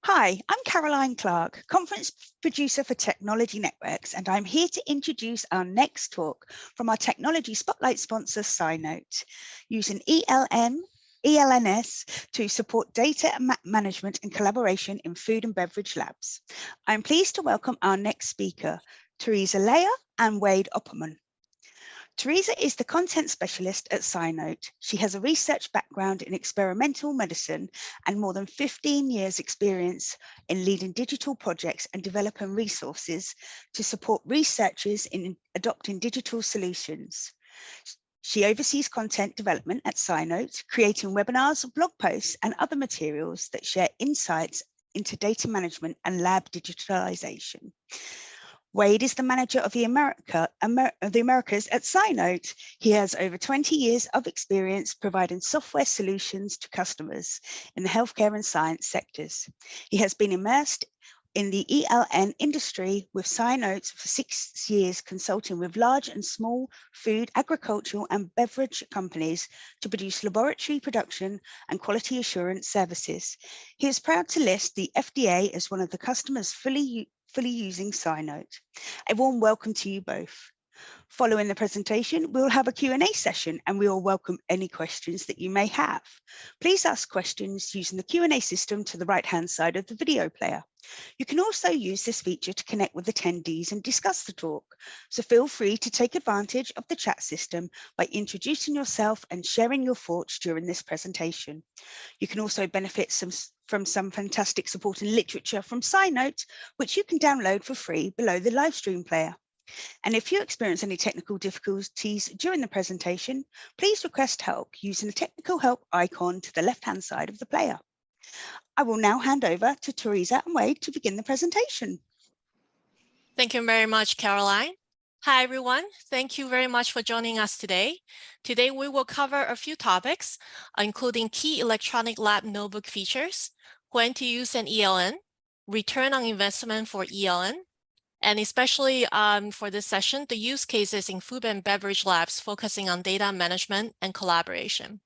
Hi, I'm Caroline Clark, conference producer for Technology Networks, and I'm here to introduce our next talk from our Technology Spotlight sponsor, Cynote, using ELNs to support data management and collaboration in food and beverage labs. I'm pleased to welcome our next speaker, Teresa Leyer and Wade Opperman. Teresa is the content specialist at Cynote. She has a research background in experimental medicine and more than 15 years experience in leading digital projects and developing resources to support researchers in adopting digital solutions. She oversees content development at Cynote, creating webinars, blog posts, and other materials that share insights into data management and lab digitalization. Wade is the manager of the Americas at Cynote. He has over 20 years of experience providing software solutions to customers in the healthcare and science sectors. He has been immersed in the ELN industry with Cynote for 6 years, consulting with large and small food, agricultural, and beverage companies to produce laboratory production and quality assurance services. He is proud to list the FDA as one of the customers fully using Cynote. A warm welcome to you both. Following the presentation, we'll have a Q&A session and we will welcome any questions that you may have. Please ask questions using the Q&A system to the right-hand side of the video player. You can also use this feature to connect with attendees and discuss the talk, so feel free to take advantage of the chat system by introducing yourself and sharing your thoughts during this presentation. You can also benefit from some fantastic support and literature from Cynote, which you can download for free below the live stream player. And if you experience any technical difficulties during the presentation, please request help using the technical help icon to the left-hand side of the player. I will now hand over to Teresa and Wade to begin the presentation. Thank you very much, Caroline. Hi, everyone. Thank you very much for joining us today. Today, we will cover a few topics, including key electronic lab notebook features, when to use an ELN, return on investment for ELN, and especially for this session, the use cases in food and beverage labs focusing on data management and collaboration.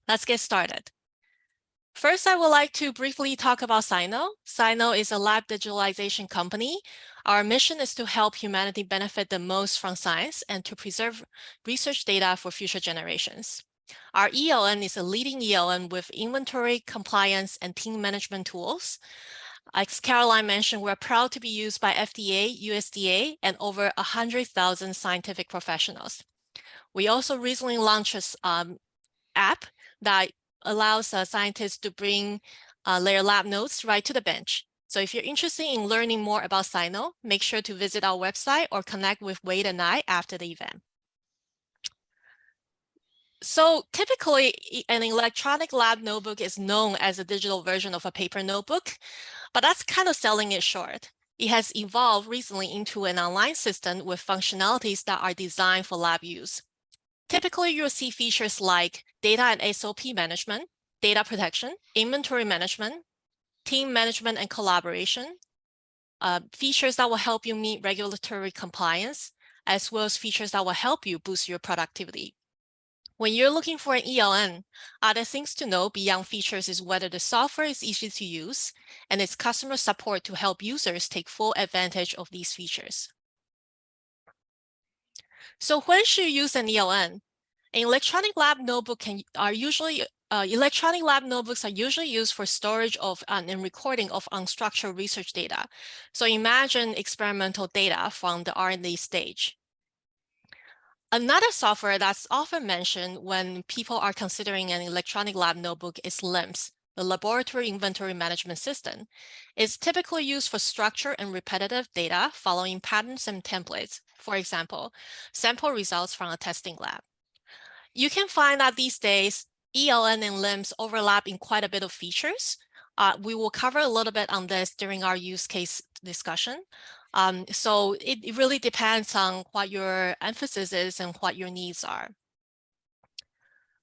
Let's get started. First, I would like to briefly talk about Cynote. Cynote is a lab digitalization company. Our mission is to help humanity benefit the most from science and to preserve research data for future generations. Our ELN is a leading ELN with inventory, compliance, and team management tools. As Caroline mentioned, we're proud to be used by FDA, USDA, and over 100,000 scientific professionals. We also recently launched an app that allows scientists to bring their lab notes right to the bench. So if you're interested in learning more about Cynote, make sure to visit our website or connect with Wade and I after the event. So typically, an electronic lab notebook is known as a digital version of a paper notebook, but that's kind of selling it short. It has evolved recently into an online system with functionalities that are designed for lab use. Typically, you'll see features like data and SOP management, data protection, inventory management, team management and collaboration, features that will help you meet regulatory compliance, as well as features that will help you boost your productivity. When you're looking for an ELN, other things to know beyond features is whether the software is easy to use and its customer support to help users take full advantage of these features. So when should you use an ELN? Electronic lab notebooks are usually used for storage of and recording of unstructured research data. So imagine experimental data from the R&D stage. Another software that's often mentioned when people are considering an electronic lab notebook is LIMS, the Laboratory Inventory Management System. It's typically used for structured and repetitive data following patterns and templates. For example, sample results from a testing lab. You can find that these days, ELN and LIMS overlap in quite a bit of features. We will cover a little bit on this during our use case discussion. So it really depends on what your emphasis is and what your needs are.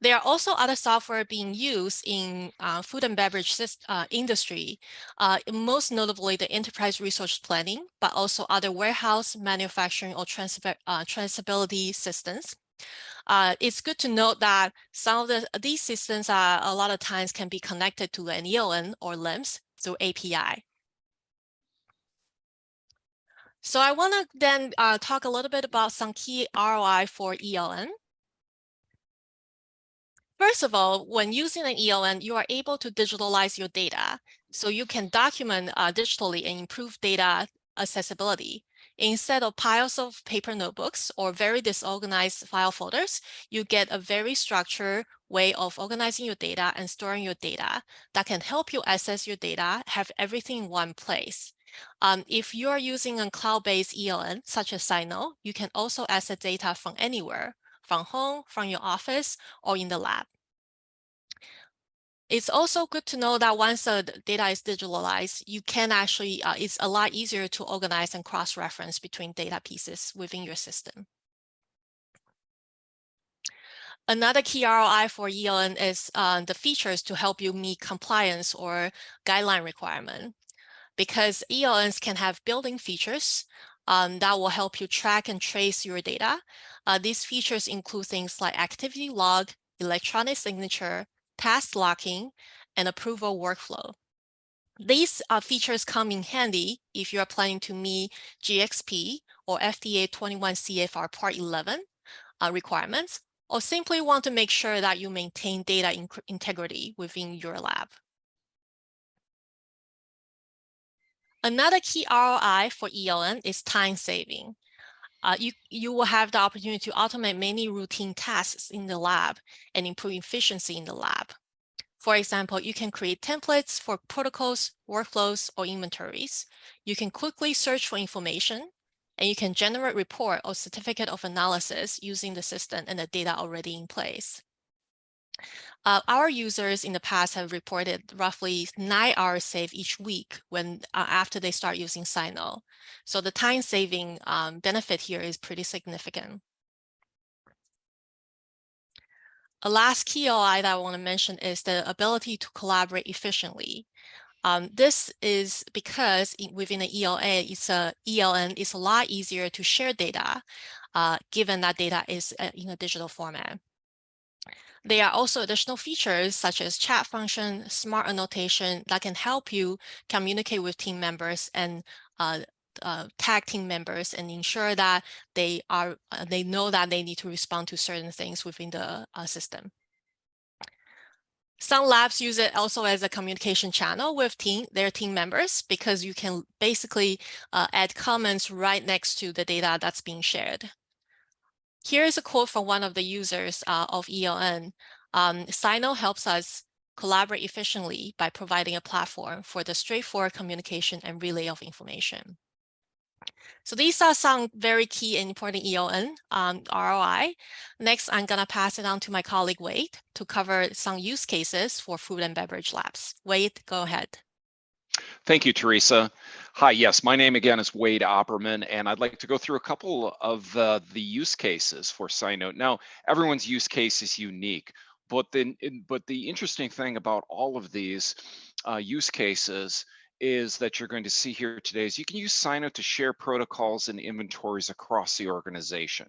There are also other software being used in food and beverage industry, most notably the enterprise resource planning, but also other warehouse, manufacturing, or traceability systems. It's good to note that some of these systems a lot of times can be connected to an ELN or LIMS. through API. So I want to then talk a little bit about some key ROI for ELN. First of all, when using an ELN, you are able to digitalize your data. So you can document digitally and improve data accessibility. Instead of piles of paper notebooks or very disorganized file folders, you get a very structured way of organizing your data and storing your data that can help you access your data, have everything in one place. If you're using a cloud-based ELN, such as Sino, you can also access data from anywhere, from home, from your office, or in the lab. It's also good to know that once the data is digitalized, you can actually, it's a lot easier to organize and cross-reference between data pieces within your system. Another key ROI for ELN is the features to help you meet compliance or guideline requirement. Because ELNs can have built-in features that will help you track and trace your data. These features include things like activity log, electronic signature, task locking, and approval workflow. These features come in handy if you are planning to meet GXP or FDA 21 CFR Part 11 requirements, or simply want to make sure that you maintain data integrity within your lab. Another key ROI for ELN is time saving. You will have the opportunity to automate many routine tasks in the lab and improve efficiency in the lab. For example, you can create templates for protocols, workflows, or inventories. You can quickly search for information, and you can generate report or certificate of analysis using the system and the data already in place. Our users in the past have reported roughly 9 hours saved each week when after they start using Sino. So the time saving benefit here is pretty significant. A last key ROI that I want to mention is the ability to collaborate efficiently. This is because within an ELN, it's a lot easier to share data, given that data is in a digital format. There are also additional features such as chat function, smart annotation that can help you communicate with team members and tag team members and ensure that they know that they need to respond to certain things within the system. Some labs use it also as a communication channel with their team members because you can basically add comments right next to the data that's being shared. Here's a quote from one of the users of ELN. Sino helps us collaborate efficiently by providing a platform for the straightforward communication and relay of information. So these are some very key and important ELN ROI. Next, I'm going to pass it on to my colleague Wade to cover some use cases for food and beverage labs. Wade, go ahead. Thank you, Teresa. Hi, yes, my name again is Wade Opperman, and I'd like to go through a couple of the use cases for Sino. Now, everyone's use case is unique, but the interesting thing about all of these use cases is that you're going to see here today is you can use Sino to share protocols and inventories across the organization.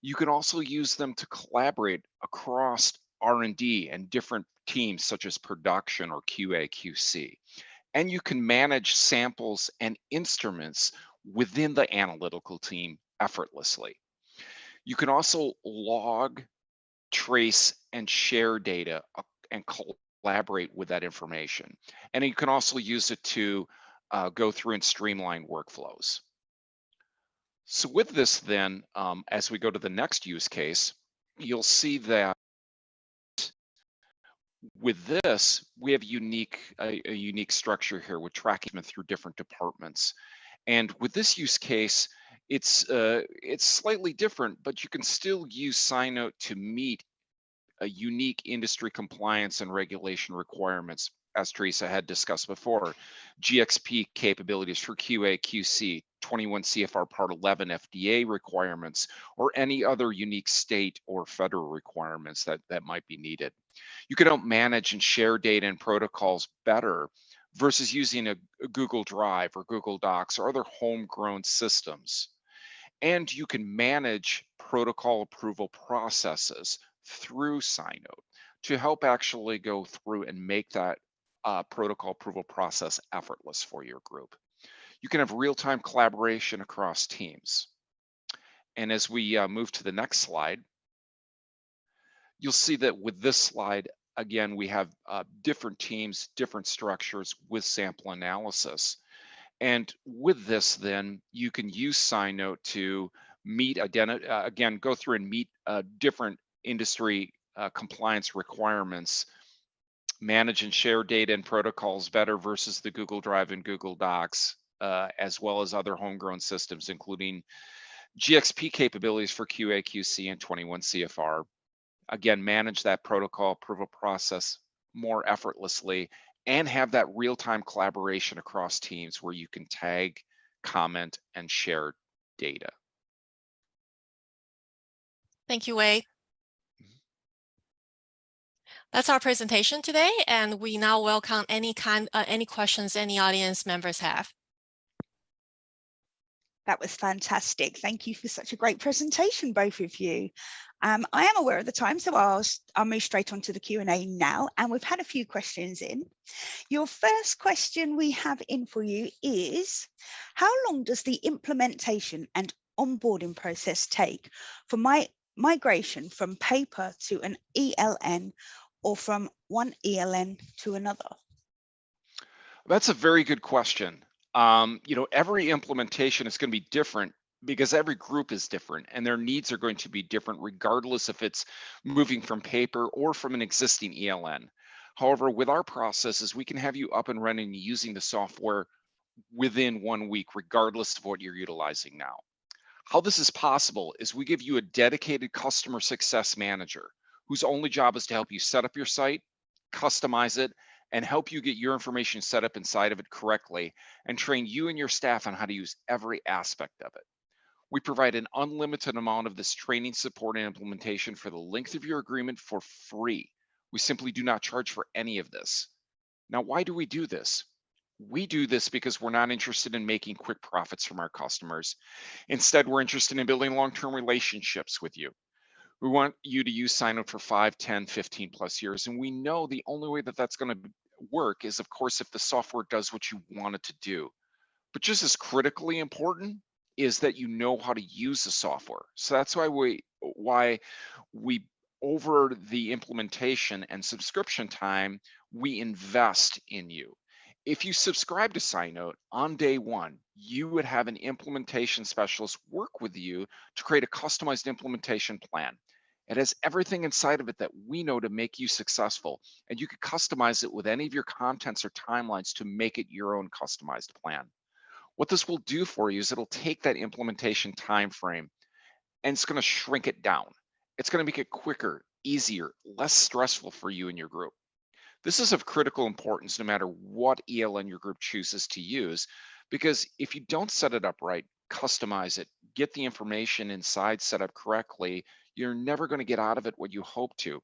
You can also use them to collaborate across R&D and different teams such as production or QA, QC. And you can manage samples and instruments within the analytical team effortlessly. You can also log, trace, and share data and collaborate with that information. And you can also use it to go through and streamline workflows. So with this then, as we go to the next use case, you'll see that with this, we have a unique structure here with tracking through different departments. And with this use case, it's slightly different, but you can still use Sino to meet a unique industry compliance and regulation requirements, as Teresa had discussed before, GXP capabilities for QA, QC, 21 CFR Part 11 FDA requirements, or any other unique state or federal requirements that might be needed. You can help manage and share data and protocols better versus using a Google Drive or Google Docs or other homegrown systems. And you can manage protocol approval processes through Sino to help actually go through and make that protocol approval process effortless for your group. You can have real-time collaboration across teams. And as we move to the next slide, you'll see that with this slide, again, we have different teams, different structures with sample analysis. And with this, then you can use SignNote to meet, again, go through and meet different industry compliance requirements, manage and share data and protocols better versus the Google Drive and Google Docs, as well as other homegrown systems, including GXP capabilities for QA, QC, and 21 CFR. Again, manage that protocol approval process more effortlessly and have that real-time collaboration across teams where you can tag, comment, and share data. Thank you, Wade. That's our presentation today, and we now welcome any questions any audience members have. That was fantastic. Thank you for such a great presentation, both of you. I am aware of the time, so I'll move straight on to the Q&A now. And we've had a few questions in. Your first question we have in for you is, how long does the implementation and onboarding process take for migration from paper to an ELN or from one ELN to another? That's a very good question. Every implementation is going to be different because every group is different and their needs are going to be different regardless if it's moving from paper or from an existing ELN. However, with our processes, we can have you up and running using the software within 1 week, regardless of what you're utilizing now. How this is possible is we give you a dedicated customer success manager whose only job is to help you set up your site, customize it, and help you get your information set up inside of it correctly and train you and your staff on how to use every aspect of it. We provide an unlimited amount of this training, support, and implementation for the length of your agreement for free. We simply do not charge for any of this. Now, why do we do this? We do this because we're not interested in making quick profits from our customers. Instead, we're interested in building long-term relationships with you. We want you to use SignNote for 5, 10, 15 plus years. And we know the only way that that's going to work is, of course, if the software does what you want it to do. But just as critically important is that you know how to use the software. So that's why we over the implementation and subscription time, we invest in you. If you subscribe to SignNote on day one, you would have an implementation specialist work with you to create a customized implementation plan. It has everything inside of it that we know to make you successful, and you can customize it with any of your contents or timelines to make it your own customized plan. What this will do for you is it'll take that implementation time frame and it's going to shrink it down. It's going to make it quicker, easier, less stressful for you and your group. This is of critical importance no matter what ELN your group chooses to use, because if you don't set it up right, customize it, get the information inside set up correctly, you're never going to get out of it what you hope to.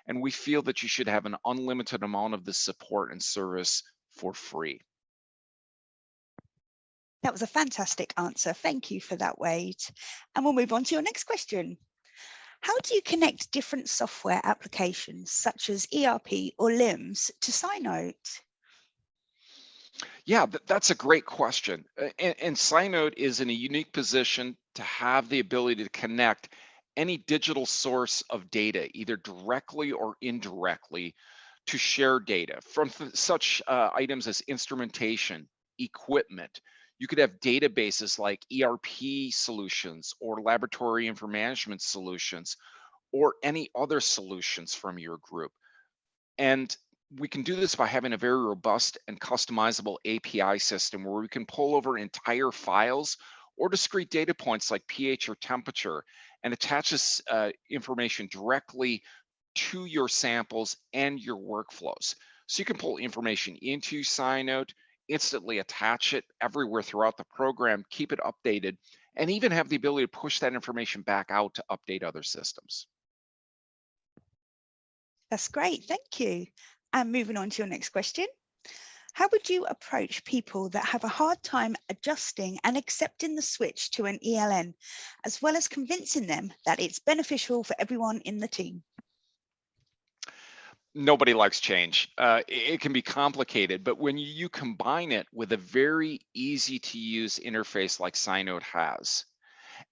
And we feel that you should have an unlimited amount of the support and service for free. That was a fantastic answer. Thank you for that, Wade. And we'll move on to your next question. How do you connect different software applications such as ERP or LIMS to SignNote? Yeah, that's a great question. And SignNote is in a unique position to have the ability to connect any digital source of data, either directly or indirectly, to share data from such items as instrumentation, equipment. You could have databases like ERP solutions or laboratory information management solutions or any other solutions from your group. And we can do this by having a very robust and customizable API system where we can pull over entire files or discrete data points like pH or temperature and attach this information directly to your samples and your workflows. So you can pull information into SignNote, instantly attach it everywhere throughout the program, keep it updated, and even have the ability to push that information back out to update other systems. That's great, thank you. And moving on to your next question. How would you approach people that have a hard time adjusting and accepting the switch to an ELN, as well as convincing them that it's beneficial for everyone in the team? Nobody likes change. It can be complicated, but when you combine it with a very easy to use interface like SciNote has,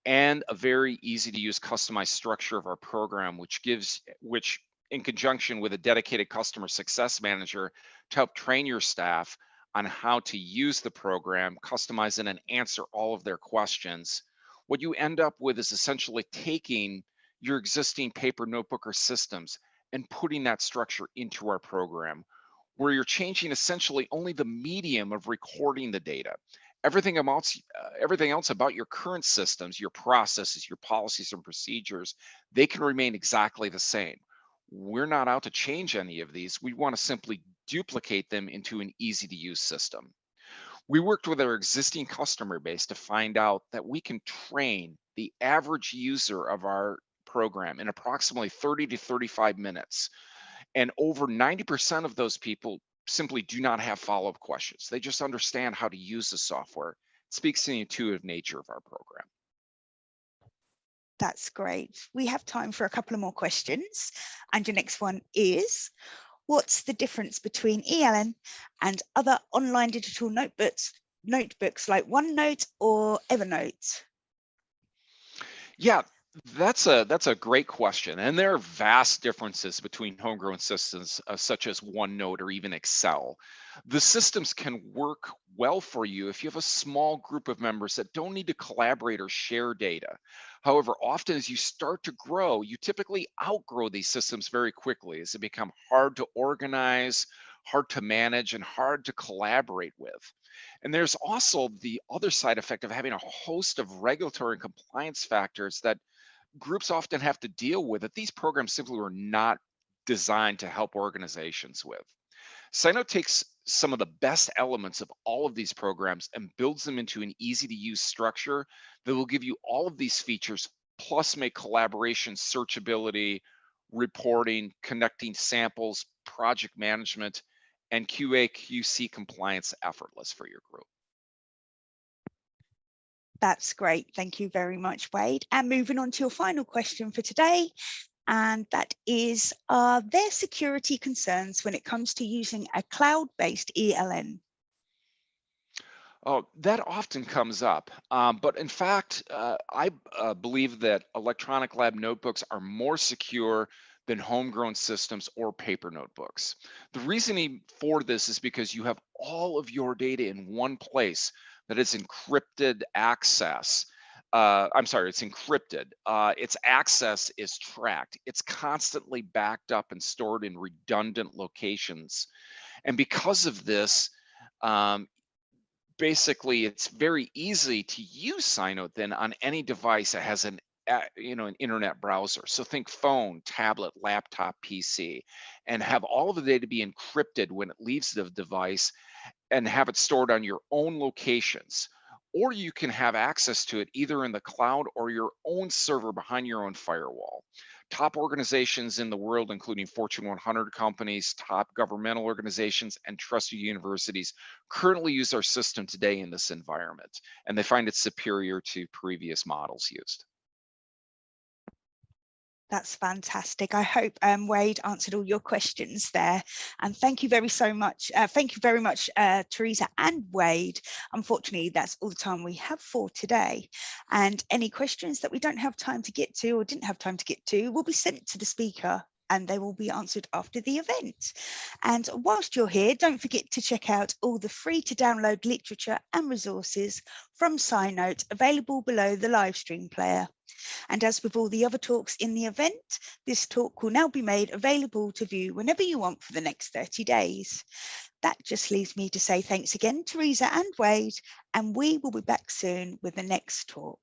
and a very easy to use customized structure of our program, which in conjunction with a dedicated customer success manager to help train your staff on how to use the program, customize it, and answer all of their questions, what you end up with is essentially taking your existing paper notebook or systems and putting that structure into our program, where you're changing essentially only the medium of recording the data. Everything else about your current systems, your processes, your policies and procedures, they can remain exactly the same. We're not out to change any of these. We want to simply duplicate them into an easy to use system. We worked with our existing customer base to find out that we can train the average user of our program in approximately 30 to 35 minutes. And over 90% of those people simply do not have follow-up questions. They just understand how to use the software. It speaks to the intuitive nature of our program. That's great. We have time for a couple of more questions. And your next one is, what's the difference between ELN and other online digital notebooks like OneNote or Evernote? Yeah, that's a great question. And there are vast differences between homegrown systems such as OneNote or even Excel. The systems can work well for you if you have a small group of members that don't need to collaborate or share data. However, often as you start to grow, you typically outgrow these systems very quickly as they become hard to organize, hard to manage, and hard to collaborate with. And there's also the other side effect of having a host of regulatory and compliance factors that groups often have to deal with that these programs simply were not designed to help organizations with. Sino takes some of the best elements of all of these programs and builds them into an easy to use structure that will give you all of these features, plus make collaboration, searchability, reporting, connecting samples, project management, and QA QC compliance effortless for your group. That's great. Thank you very much, Wade. And moving on to your final question for today, and that is, are there security concerns when it comes to using a cloud-based ELN? Oh, that often comes up. But in fact, I believe that electronic lab notebooks are more secure than homegrown systems or paper notebooks. The reasoning for this is because you have all of your data in one place that is encrypted access. I'm sorry, it's encrypted. Its access is tracked. It's constantly backed up and stored in redundant locations. And because of this, um, basically it's very easy to use SciNote then on any device that has an internet browser. So think phone, tablet, laptop, PC, and have all of the data be encrypted when it leaves the device and have it stored on your own locations. Or you can have access to it either in the cloud or your own server behind your own firewall. Top organizations in the world, including Fortune 100 companies, top governmental organizations, and trusted universities, currently use our system today in this environment, and they find it superior to previous models used. That's fantastic. I hope Wade answered all your questions there. And thank you so much. Thank you very much, Teresa and Wade. Unfortunately, that's all the time we have for today. And any questions that we don't have time to get to or didn't have time to get to will be sent to the speaker, and they will be answered after the event. And whilst you're here, don't forget to check out all the free to download literature and resources from SciNote available below the live stream player. And as with all the other talks in the event, this talk will now be made available to view whenever you want for the next 30 days. That just leaves me to say thanks again, Teresa and Wade, and we will be back soon with the next talk.